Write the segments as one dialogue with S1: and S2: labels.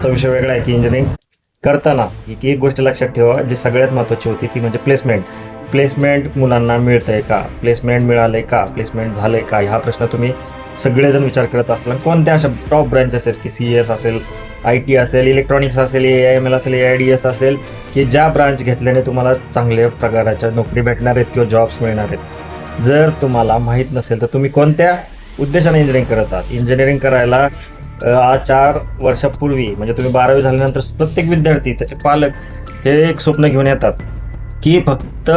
S1: चा विषय वेगळा आहे की इंजिनिअरिंग करताना एक गोष्ट लक्षात ठेवा जी सगळ्यात महत्त्वाची होती ती म्हणजे प्लेसमेंट. प्लेसमेंट मुलांना मिळतंय का? प्लेसमेंट मिळालंय का? प्लेसमेंट झालंय का? हा प्रश्न तुम्ही सगळेजण विचार करत असताना कोणत्या अशा टॉप ब्रँच असेल की CS असेल, IT असेल, इलेक्ट्रॉनिक्स असेल, AIML असेल, AIDS असेल, की ज्या ब्रांच घेतल्याने तुम्हाला चांगल्या प्रकाराच्या नोकरी भेटणार आहेत किंवा जॉब्स मिळणार आहेत. जर तुम्हाला माहीत नसेल तर तुम्ही कोणत्या उद्देशाने इंजिनिअरिंग करत आहात? इंजिनिअरिंग करायला आज 4 वर्षापूर्वी म्हणजे तुम्ही 12वी झाल्यानंतर प्रत्येक विद्यार्थी त्याचे पालक हे एक स्वप्न घेऊन येतात की फक्त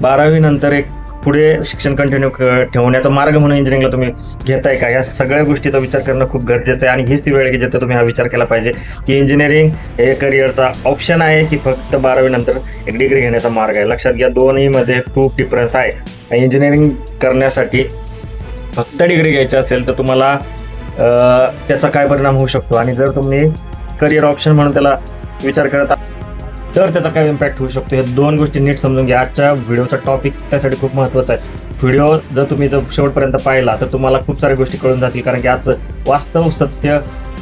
S1: 12वी नंतर एक पुढे शिक्षण कंटिन्यू ठेवण्याचा मार्ग म्हणून इंजिनिअरिंगला तुम्ही घेताय का? या सगळ्या गोष्टीचा विचार करणं खूप गरजेचं आहे आणि हीच ती वेळ की जिथे तुम्ही हा विचार केला पाहिजे की इंजिनिअरिंग हे करिअरचा ऑप्शन आहे की फक्त 12वी नंतर एक डिग्री घेण्याचा मार्ग आहे. लक्षात घ्या, दोन्हीमध्ये खूप डिफरन्स आहे. इंजिनिअरिंग करण्यासाठी फक्त डिग्री घ्यायची असेल तर तुम्हाला त्याचा काय परिणाम होऊ शकतो आणि जर तुम्ही करिअर ऑप्शन म्हणून त्याला विचार करत तर त्याचा काय इम्पॅक्ट होऊ शकतो, हे दोन गोष्टी नीट समजून घ्या. आजच्या व्हिडिओचा टॉपिक त्यासाठी खूप महत्त्वाचा आहे. व्हिडिओ जर तुम्ही शेवटपर्यंत पाहिला तर तुम्हाला खूप साऱ्या गोष्टी कळून जातील, कारण की आजचं वास्तव सत्य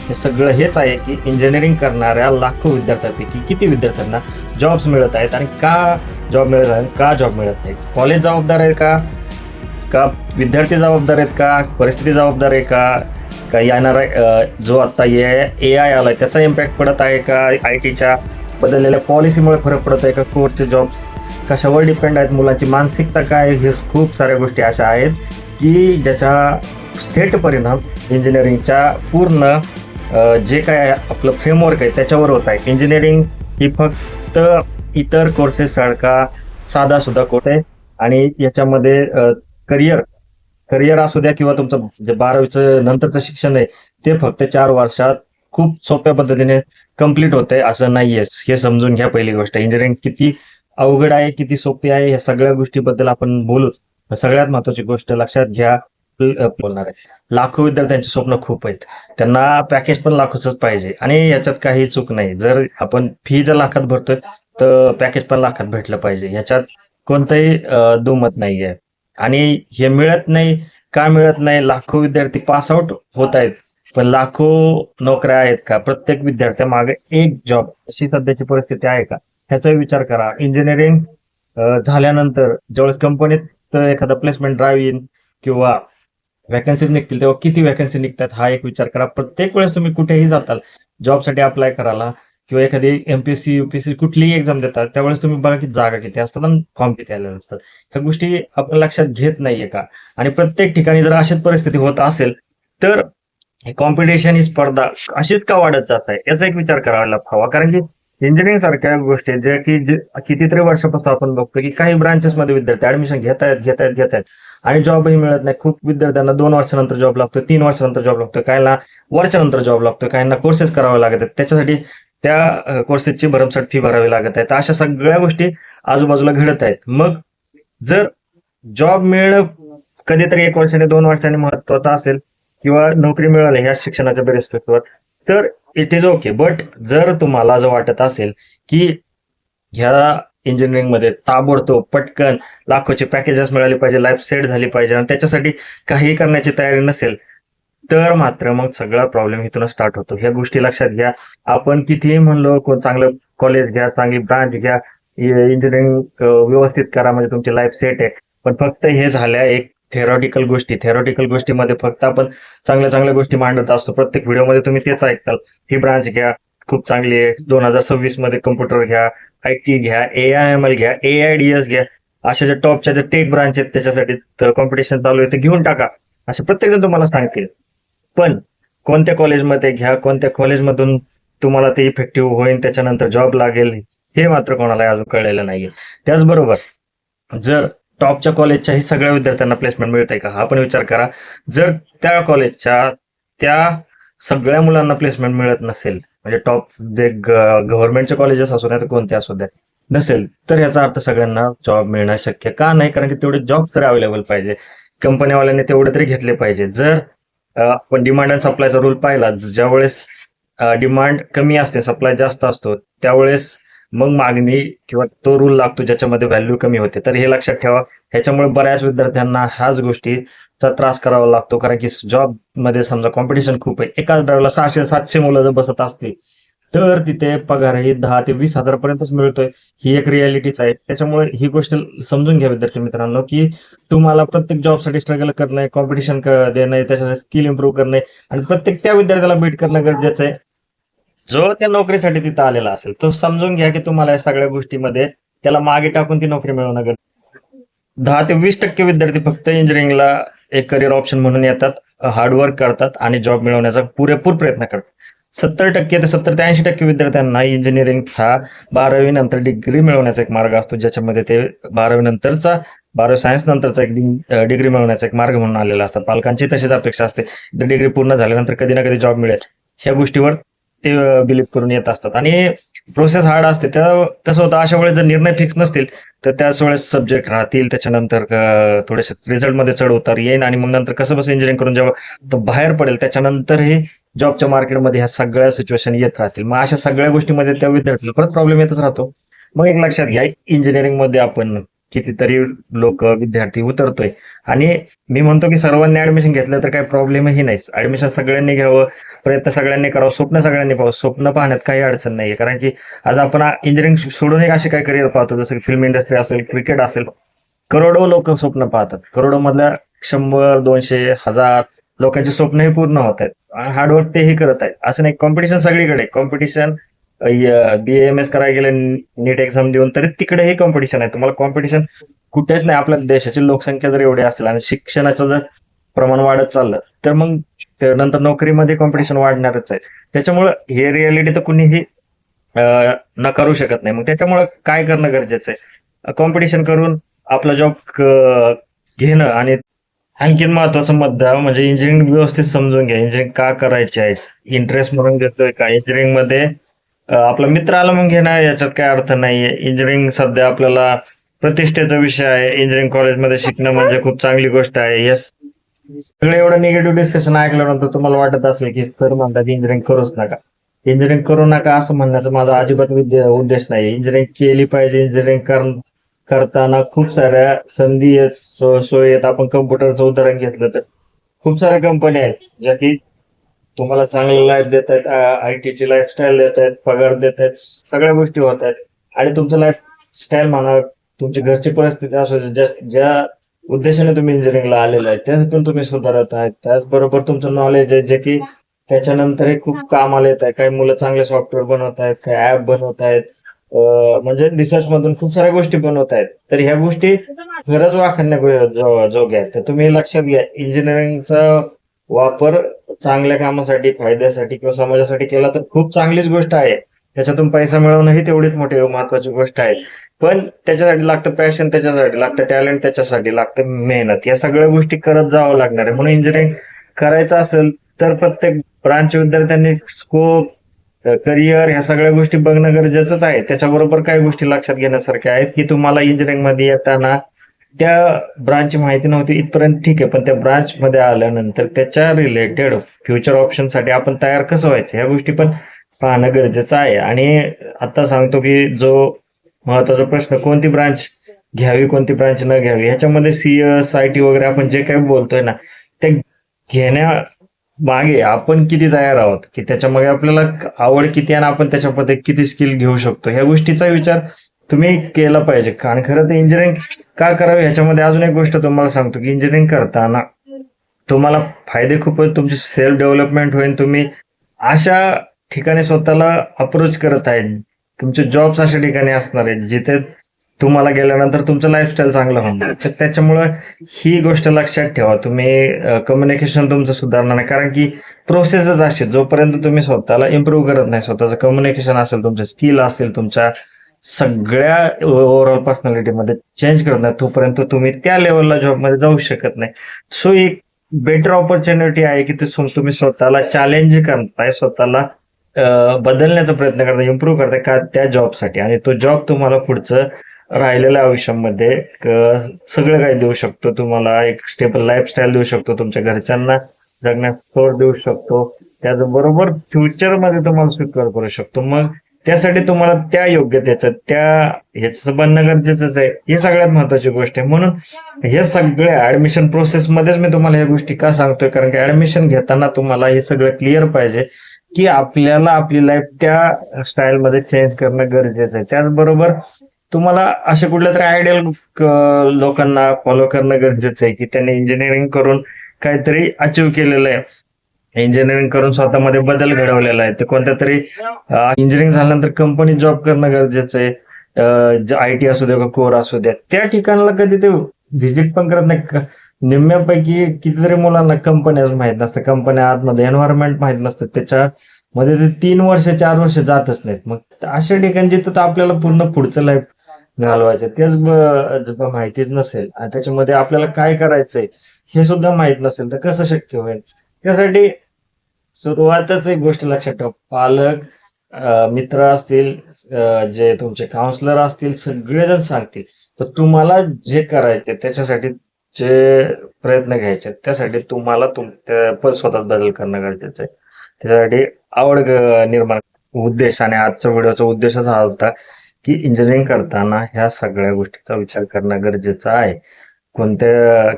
S1: हे सगळं हेच आहे की इंजिनिअरिंग करणाऱ्या लाखो विद्यार्थ्यांपैकी किती विद्यार्थ्यांना जॉब्स मिळत आहेत आणि का जॉब मिळत आहेत, का जॉब मिळत नाही. कॉलेज जबाबदार आहे का विद्यार्थी जबाबदार आहेत का, परिस्थिती जबाबदार आहे का येणारा जो आता AI आलाय त्याचा इम्पॅक्ट पडत आहे का, ITच्या बदललेल्या पॉलिसीमुळे फरक पडत आहे का, कोर्सचे जॉब्स कशावर डिपेंड आहेत, मुलांची मानसिकता काय, हे खूप साऱ्या गोष्टी अशा आहेत की ज्याचा थेट परिणाम इंजिनिअरिंगच्या पूर्ण जे काय आपलं फ्रेमवर्क आहे त्याच्यावर होत आहे. इंजिनिअरिंग ही फक्त इतर कोर्सेससारखा साधासुद्धा कोर्स आहे आणि याच्यामध्ये करिअर असू द्या किंवा तुमचं जे 12वीचं नंतरचं शिक्षण आहे ते फक्त 4 वर्षात खूप सोप्या पद्धतीने कंप्लीट होतंय असं नाहीये. हे समजून घ्या. पहिली गोष्ट, इंजिनिअरिंग किती अवघड आहे, किती सोपी आहे, या सगळ्या गोष्टीबद्दल आपण बोलूच. सगळ्यात महत्वाची गोष्ट लक्षात घ्या, बोलणार आहे, लाखो विद्यार्थ्यांचे स्वप्न खूप आहेत, त्यांना पॅकेज पण लाखोच पाहिजे आणि याच्यात काही चूक नाही. जर आपण फी जर लाखात भरतोय तर पॅकेज पण लाखात भेटलं पाहिजे, ह्याच्यात कोणतंही दुमत नाहीये. आणि हे मिळत नाही का मिळत नाही? लाखो विद्यार्थी पास आउट होत आहेत पण लाखो नोकऱ्या आहेत का? प्रत्येक विद्यार्थ्यामागे एक जॉब अशी सध्याची परिस्थिती आहे का? ह्याचा विचार करा. इंजिनिअरिंग झाल्यानंतर ज्यावेळेस कंपनीत एखादा प्लेसमेंट ड्राईव्ह येईल किंवा वॅकन्सीज निघतील तेव्हा किती वॅकन्सी निघतात हा एक विचार करा. प्रत्येक वेळेस तुम्ही कुठेही जाताल जॉबसाठी अप्लाय करायला किंवा एखादी MPSC UPSC कुठलीही एक्झाम देतात त्यावेळेस तुम्ही बघा की जागा किती असतात आणि फॉर्म किती आलेले असतात. ह्या गोष्टी आपण लक्षात घेत नाहीये का? आणि प्रत्येक ठिकाणी जर अशीच परिस्थिती होत असेल तर कॉम्पिटिशन ही स्पर्धा अशीच का वाढत जात आहे याचा एक विचार करायला हवा. कारण की इंजिनिअरिंग सारख्या गोष्टी ज्या की कितीतरी वर्षापासून आपण बघतो की काही ब्रांचेस मध्ये विद्यार्थी ऍडमिशन घेत आहेत आणि जॉबही मिळत नाही. खूप विद्यार्थ्यांना 2 वर्षानंतर जॉब लागतो, 3 वर्षानंतर जॉब लागतो, काहींना वर्षानंतर जॉब लागतो, काहींना कोर्सेस करावे लागत आहेत, त्याच्यासाठी त्या कोर्सेसची भरमसाठ फी भरावी लागत आहे. तर अशा सगळ्या गोष्टी आजूबाजूला घडत आहेत. मग जर जॉब मिळणं कधीतरी 1 वर्षाने 2 वर्षांनी महत्वाचं असेल किंवा नोकरी मिळाली ह्या शिक्षणाच्या बेसिसवर तर इट इज ओके. बट जर तुम्हाला जर वाटत असेल की ह्या इंजिनिअरिंग मध्ये ताबडतोब पटकन लाखोचे पॅकेजेस मिळाले पाहिजे, लाईफ सेट झाली पाहिजे आणि त्याच्यासाठी काही करण्याची तयारी नसेल तर मात्र मग सगळा प्रॉब्लेम इथून स्टार्ट होतो. ह्या गोष्टी लक्षात घ्या. आपण कितीही म्हणलो कोण चांगलं कॉलेज घ्या, चांगली ब्रांच घ्या, इंजिनिअरिंग व्यवस्थित करा म्हणजे तुमची लाईफ सेट आहे, पण फक्त हे झाल्या एक थेरॉटिकल गोष्टीमध्ये फक्त आपण चांगल्या गोष्टी मांडत असतो. प्रत्येक व्हिडिओमध्ये तुम्ही तेच ऐकताल, ही ब्रांच घ्या खूप चांगली आहे, 2026 मध्ये कम्प्युटर घ्या, IT घ्या, AIML घ्या, AIDS घ्या, अशा ज्या टॉपच्या ज्या टेक ब्रांच आहेत त्याच्यासाठी कॉम्पिटिशन चालू आहे ते घेऊन टाका, असे प्रत्येक जण तुम्हाला सांगतील. पण कोणत्या कॉलेजमध्ये घ्या, कोणत्या कॉलेजमधून तुम्हाला ते इफेक्टिव्ह होईल, त्याच्यानंतर जॉब लागेल, हे मात्र कोणाला अजून कळलेलं नाहीये. त्याचबरोबर जर टॉपच्या कॉलेजच्याही सगळ्या विद्यार्थ्यांना प्लेसमेंट मिळतंय का हा पण विचार करा. जर त्या कॉलेजच्या त्या सगळ्या मुलांना प्लेसमेंट मिळत नसेल, म्हणजे टॉप जे गव्हर्नमेंटचे कॉलेजेस असू द्या तर कोणते असू द्या नसेल, तर याचा अर्थ सगळ्यांना जॉब मिळणं शक्य का नाही? कारण की तेवढे जॉब तर अवेलेबल पाहिजे, कंपनीवाल्यांनी तेवढे तरी घेतले पाहिजे. जर आपण डिमांड अँड सप्लायचा रूल पाहिला, ज्यावेळेस डिमांड कमी असते सप्लाय जास्त असतो त्यावेळेस मग मागणी किंवा तो रूल लागतो ज्याच्यामध्ये व्हॅल्यू कमी होते. तर हे लक्षात ठेवा. ह्याच्यामुळे बऱ्याच विद्यार्थ्यांना ह्याच गोष्टीचा त्रास करावा लागतो, कारण की जॉब मध्ये समजा कॉम्पिटिशन खूप आहे, एकाच ड्राईव्हला 600-700 मुलं जर बसत असतील तर तिथे पगारही 10 ते 20 हजार पर्यंतच मिळतोय. ही एक रियालिटीच आहे. त्याच्यामुळे ही गोष्ट समजून घ्या विद्यार्थी मित्रांनो, की तुम्हाला प्रत्येक जॉबसाठी स्ट्रगल करणं आहे, कॉम्पिटिशन देणं आहे, त्याच्यासाठी स्किल इम्प्रूव्ह करणं आहे आणि प्रत्येक त्या विद्यार्थ्याला बीट करणं गरजेचं आहे, जो त्या नोकरीसाठी तिथं आलेला असेल. तो समजून घ्या, की तुम्हाला या सगळ्या गोष्टीमध्ये त्याला मागे टाकून ती नोकरी मिळवणं गरजेचं आहे. 10 ते 20% विद्यार्थी फक्त इंजिनिअरिंगला एक करिअर ऑप्शन म्हणून येतात, हार्डवर्क करतात आणि जॉब मिळवण्याचा पुरेपूर प्रयत्न करतात. 70% ते 70 ते 80% विद्यार्थ्यांना इंजिनिअरिंग हा 12वी नंतर डिग्री मिळवण्याचा एक मार्ग असतो, ज्याच्यामध्ये ते 12वी सायन्स नंतरचा एक डिग्री मिळवण्याचा एक मार्ग म्हणून आलेला असतात. पालकांची तशीच अपेक्षा असते, डिग्री पूर्ण झाल्यानंतर कधी ना कधी जॉब मिळेल, ह्या गोष्टीवर ते बिलीव्ह करून येत असतात. आणि प्रोसेस हार्ड असते. त्या कसं होतं, अशा वेळेस जर निर्णय फिक्स नसतील तर त्याच वेळेस सब्जेक्ट राहतील, त्याच्यानंतर थोडेसे रिझल्टमध्ये चढ उतार येईल आणि मग नंतर कसं बस इंजिनिअरिंग करून जेव्हा तो बाहेर पडेल त्याच्यानंतरही जॉबच्या मार्केटमध्ये ह्या सगळ्या सिच्युएशन येत राहतील. मग अशा सगळ्या गोष्टीमध्ये त्या विद्यार्थ्याला परत प्रॉब्लेम येतच राहतो. मग एक लक्षात घ्या, इंजिनिअरिंग मध्ये आपण कितीतरी लोक विद्यार्थी उतरतोय आणि मी म्हणतो की सर्वांनी ऍडमिशन घेतलं तर काही प्रॉब्लेमही नाही. ऍडमिशन सगळ्यांनी घ्यावं, प्रयत्न सगळ्यांनी करावं, स्वप्न सगळ्यांनी पाहावं. स्वप्न पाहण्यात काही अडचण नाहीये, कारण की आज आपण इंजिनिअरिंग सोडून एक असे काही करिअर पाहतो, जसं की फिल्म इंडस्ट्री असेल, क्रिकेट असेल. करोडो लोक स्वप्न पाहतात. करोडो मधल्या 100, 200, 1000 लोकांची स्वप्नही पूर्ण होत आहेत. हार्डवर्क तेही करत आहेत. असं नाही, कॉम्पिटिशन सगळीकडे. कॉम्पिटिशन BAMS करायला गेले, नीट एक्झाम देऊन, तरी तिकडेही कॉम्पिटिशन आहे. तुम्हाला कॉम्पिटिशन कुठेच नाही. आपल्या देशाची लोकसंख्या जर एवढी असेल आणि शिक्षणाचं जर प्रमाण वाढत चाललं तर मग नंतर नोकरीमध्ये कॉम्पिटिशन वाढणारच आहे. त्याच्यामुळं हे रियालिटी तर कुणीही नकारू शकत नाही. मग त्याच्यामुळं काय करणं गरजेचं आहे, कॉम्पिटिशन करून आपला जॉब घेणं. आणि आणखीन महत्वाचा मुद्दा म्हणजे इंजिनिअरिंग व्यवस्थित समजून घ्या. इंजिनिअरिंग का करायचे आहे, इंटरेस्ट म्हणून घेतोय का इंजिनिअरिंग मध्ये, आपला मित्र आला मग घेणार, याच्यात काय अर्थ नाहीये. इंजिनिअरिंग सध्या आपल्याला प्रतिष्ठेचा विषय आहे. इंजिनिअरिंग कॉलेजमध्ये शिकणं म्हणजे खूप चांगली गोष्ट आहे. यस, सगळं एवढं निगेटिव्ह डिस्कशन ऐकल्यानंतर तुम्हाला वाटत असेल की सर म्हणतात इंजिनिअरिंग करूच नका. इंजिनिअरिंग करू नका असं म्हणण्याचा माझा अजिबात उद्देश नाही. इंजिनिअरिंग केली पाहिजे. इंजिनिअरिंग करताना खूप साऱ्या संधी आहेत, सोयी आहेत. आपण कम्प्युटरचं उदाहरण घेतलं तर खूप साऱ्या कंपन्या आहेत ज्या की तुम्हाला चांगली लाईफ देत आहेत, IT ची लाईफस्टाईल देत आहेत, पगार देत आहेत, सगळ्या गोष्टी होत आहेत. आणि तुमचं लाईफस्टाईल म्हणा, तुमची घरची परिस्थिती असू दे, ज्या उद्देशाने तुम्ही इंजिनिअरिंगला आलेला आहे त्यातून तुम्ही सुधारत आहेत. त्याचबरोबर तुमचं नॉलेज आहे जे की त्याच्यानंतरही खूप कामाला येत आहे. काही मुलं चांगले सॉफ्टवेअर बनवत आहेत, काही ऍप बनवत आहेत, म्हणजे रिसर्च मधून खूप साऱ्या गोष्टी बनवत आहेत. तर ह्या गोष्टी खरंच वाखाणण्या जोग्या आहेत. तर तुम्ही लक्षात घ्या, इंजिनिअरिंगचा वापर चांगल्या कामासाठी, फायद्यासाठी किंवा समाजासाठी केला तर खूप चांगलीच गोष्ट आहे. त्याच्यातून पैसा मिळवणं ही तेवढीच मोठी महत्वाची गोष्ट आहे. पण त्याच्यासाठी लागतं पॅशन, त्याच्यासाठी लागतं टॅलेंट, त्याच्यासाठी लागतं मेहनत. या सगळ्या गोष्टी करत जावं लागणार आहे. म्हणून इंजिनिअरिंग करायचं असेल तर प्रत्येक ब्रांच विद्यार्थ्यांनी स्कोप, करिअर, ह्या सगळ्या गोष्टी बघणं गरजेचंच आहे. त्याच्याबरोबर काही गोष्टी लक्षात घेण्यासारख्या आहेत की तुम्हाला इंजिनिअरिंग मध्ये येताना त्या ब्रांचची माहिती नव्हती इथपर्यंत ठीक आहे, पण त्या ब्रांच मध्ये आल्यानंतर त्याच्या रिलेटेड फ्युचर ऑप्शन साठी आपण तयार कसं व्हायचं ह्या गोष्टी पण पाहणं गरजेचं आहे. आणि आता सांगतो की जो महत्वाचा प्रश्न, कोणती ब्रांच घ्यावी, कोणती ब्रांच न घ्यावी, ह्याच्यामध्ये CS, IT वगैरे आपण जे काही बोलतोय ना, ते घेण्या मागे आपण किती तयार आहोत, की त्याच्यामागे आपल्याला आवड किती आणि आपण त्याच्यामध्ये किती स्किल घेऊ शकतो, ह्या गोष्टीचा विचार तुम्ही केला पाहिजे. आणि खरं तर इंजिनिअरिंग का करावे ह्याच्यामध्ये अजून एक गोष्ट तुम्हाला सांगतो की इंजिनिअरिंग करताना तुम्हाला फायदे खूप आहेत. तुमची सेल्फ डेव्हलपमेंट होईल. तुम्ही अशा ठिकाणी स्वतःला अप्रोच करत आहे, तुमचे जॉब्स अशा ठिकाणी असणार आहेत जिथे तुम्हाला गेल्यानंतर तुमचं लाईफस्टाईल चांगलं होणार. तर त्याच्यामुळं ही गोष्ट लक्षात ठेवा. तुम्ही कम्युनिकेशन तुमचं सुधारणार नाही, कारण की प्रोसेसच अशी, जोपर्यंत तुम्ही स्वतःला इम्प्रूव्ह करत नाही, स्वतःचं कम्युनिकेशन असेल, तुमचे स्किल असतील, तुमच्या सगळ्या ओव्हरऑल पर्सनॅलिटीमध्ये चेंज करत नाही, तोपर्यंत तुम्ही त्या लेवलला जॉबमध्ये जाऊ शकत नाही. सो एक बेटर ऑपॉर्च्युनिटी आहे की तुम्ही स्वतःला चॅलेंज करताय, स्वतःला बदलण्याचा प्रयत्न करताय, इम्प्रूव्ह करताय का त्या जॉबसाठी. आणि तो जॉब तुम्हाला पुढचं राहिलेल्या आयुष्यामध्ये सगळं काही देऊ शकतो. तुम्हाला एक स्टेबल लाईफस्टाईल देऊ शकतो, तुमच्या घरच्यांना जगण्यास सोड देऊ शकतो, त्याचबरोबर फ्युचरमध्ये तुम्हाला स्वीकार करू शकतो. मग त्यासाठी तुम्हाला त्या योग्यतेचं, त्या ह्याचं बनणं गरजेचंच आहे. ही सगळ्यात महत्वाची गोष्ट आहे. म्हणून हे सगळ्या ऍडमिशन प्रोसेस मध्येच मी तुम्हाला ह्या गोष्टी का सांगतोय, कारण की ऍडमिशन घेताना तुम्हाला हे सगळं क्लिअर पाहिजे की आपल्याला आपली लाईफ त्या स्टाईलमध्ये चेंज करणं गरजेचं आहे. त्याचबरोबर तुम्हाला अशा कुठल्या तरी आयडियल लोकांना फॉलो करणं गरजेचं आहे की त्यांनी इंजिनिअरिंग करून काहीतरी अचीव्ह केलेलं आहे, इंजिनिअरिंग करून स्वतःमध्ये बदल घडवलेला आहे. तर कोणत्या तरी इंजिनिअरिंग झाल्यानंतर कंपनी जॉब करणं गरजेचं आहे. IT असू दे, कोर असू द्या, त्या ठिकाणाला कधी ते व्हिजिट पण करत नाही. निम्म्यापैकी कितीतरी मुलांना कंपन्याच माहित नसतं, कंपन्या आतमध्ये एन्व्हायरमेंट माहित नसतं, त्याच्यामध्ये ते 3 वर्ष 4 वर्ष जातच नाहीत. मग अशा ठिकाणी जिथं तर आपल्याला पूर्ण पुढचं लाईफ घालवायचं तेच माहितीच नसेल आणि त्याच्यामध्ये आपल्याला काय करायचंय हे सुद्धा माहित नसेल तर कसं शक्य होईल. त्यासाठी सुरुवातच एक गोष्ट लक्षात ठेवा, पालक, मित्र असतील, जे तुमचे काउन्सलर असतील, सगळेजण सांगतील. तर तुम्हाला जे करायचे त्याच्यासाठी जे प्रयत्न घ्यायचे त्यासाठी तुम्हाला पण स्वतःच बदल करणं गरजेचं आहे. त्याच्यासाठी आवड निर्माण, उद्देश, आणि आजचा व्हिडिओचा उद्देशच हा होता की इंजिनिअरिंग करताना ह्या सगळ्या गोष्टीचा विचार करणं गरजेचं आहे.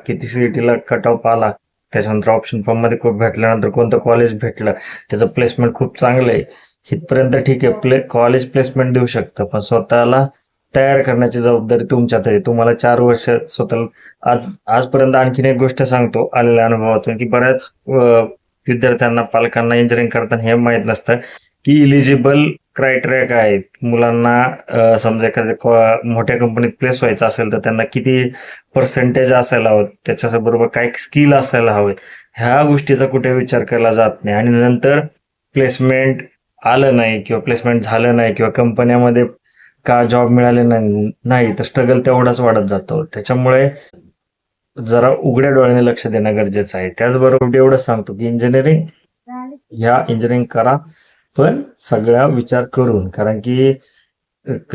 S1: किती सीईटीला कट ऑफ आला, त्याच्यानंतर ऑप्शन फॉर्म मध्ये खूप भेटल्यानंतर कोणतं कॉलेज भेटलं, त्याचं प्लेसमेंट खूप चांगलं आहे, इथपर्यंत ठीक आहे, कॉलेज प्लेसमेंट देऊ शकतं, पण स्वतःला तयार करण्याची जबाबदारी तुमच्यात आहे. तुम्हाला 4 वर्ष स्वतःला आजपर्यंत आणखीन एक गोष्ट सांगतो आलेल्या अनुभवातून की बऱ्याच विद्यार्थ्यांना, पालकांना इंजिनिअरिंग करताना हे माहीत नसतं की इलिजिबल क्रायटेरिया काय आहेत. मुलांना समजा एखाद्या मोठ्या कंपनीत प्लेस व्हायचं असेल तर त्यांना किती पर्सेंटेज असायला हवं, त्याच्याबरोबर काय स्किल असायला हवे, ह्या गोष्टीचा कुठे विचार केला जात नाही. आणि नंतर प्लेसमेंट आलं नाही किंवा प्लेसमेंट झालं नाही किंवा कंपन्यामध्ये का जॉब मिळाले नाही तर स्ट्रगल तेवढाच वाढत जातो. त्याच्यामुळे जरा उघड्या डोळ्याने लक्ष देणं गरजेचं आहे. त्याचबरोबर एवढंच सांगतो की इंजिनिअरिंग करा, पण सगळा विचार करून. कारण की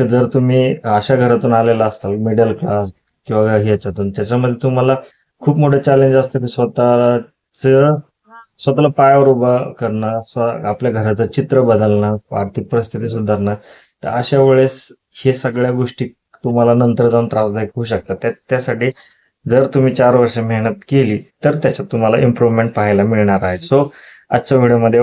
S1: जर तुम्ही अशा घरातून आलेला असाल, मिडल क्लास किंवा ह्याच्यातून, त्याच्यामध्ये तुम्हाला खूप मोठं चॅलेंज असतं की स्वतःला पायावर उभं करणं, आपल्या घराचं चित्र बदलणं, आर्थिक परिस्थिती सुधारणं. तर अशा वेळेस हे सगळ्या गोष्टी तुम्हाला नंतर जाऊन त्रासदायक होऊ शकतात. त्यासाठी जर तुम्ही 4 वर्ष मेहनत केली तर त्याच्यात तुम्हाला इम्प्रूव्हमेंट पाहायला मिळणार आहे. सो आजच्या व्हिडिओमध्ये